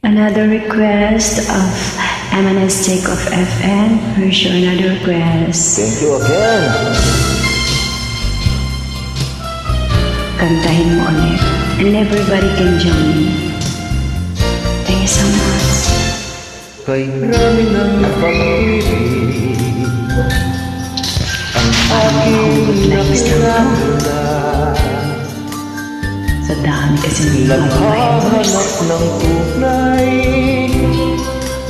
Another request of MNS Takeoff FM. Here's your another request. Thank you again. Kantahin mo ulit. And everybody can join me. Thank you so much. Kay rami ng pag-ibig ang aking nakilala. Sa dami kasi may Naghahanap ng tunay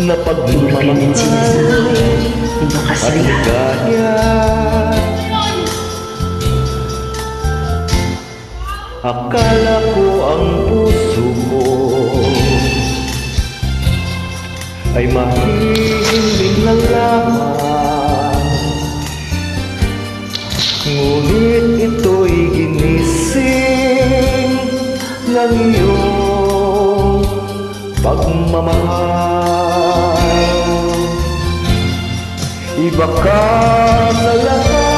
na Pagpipilitin sila sa akin. Hindi at kasi ligaya. Akala ko ang puso ko ay mahihiling na lamang, ngunit ito'y ginising ng iyong pagmamahal. Iba ka sa lahat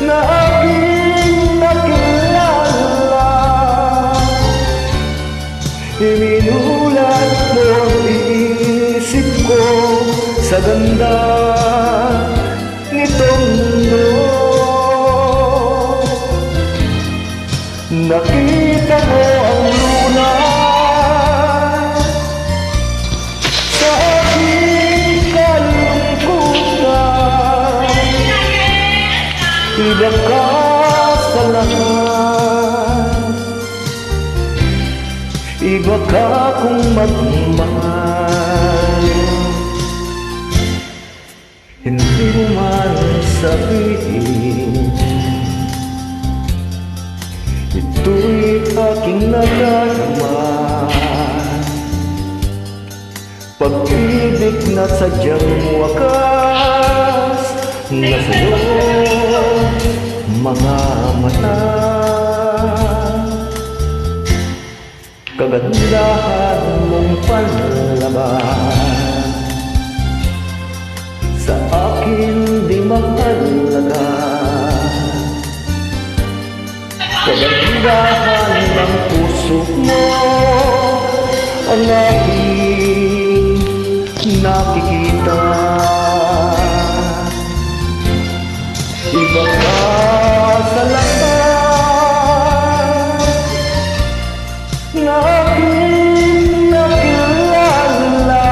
na aking nakilala. Iminulat mo ang isip ko sa ganda nitong mundo. Nakita mo ang lunas sa aking kalungkutan. Iba ka sa lahat, iba ka kung magmahal. Hindi mo man sabihin, ito'y aking nadarama. Pag-ibig na sadyang wakas na sa'yo mga mata. Kagandahan mong panlaban sa akin di mahalaga. Kagandahan ng puso mo ang aking nakikita. Iba ka sa lahat na aking nakilala.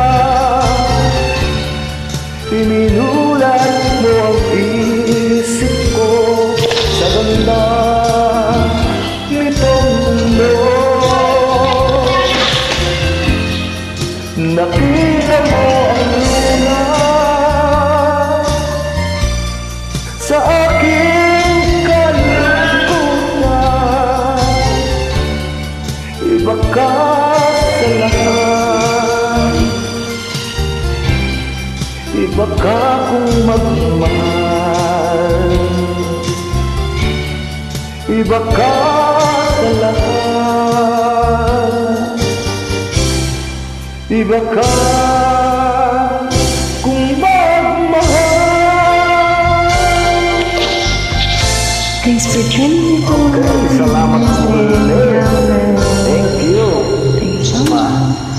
Iminulat mo ang isip ko sa ganda nitong mundo. Nakita mo ang lunas sa aking kalungkutan. Iba ka sa lahat, iba ka kung magmahal. Iba ka sa lahat, iba ka kung magmahal. thanks for joining me. Okay, salamat po. Thank you. Thank you so much.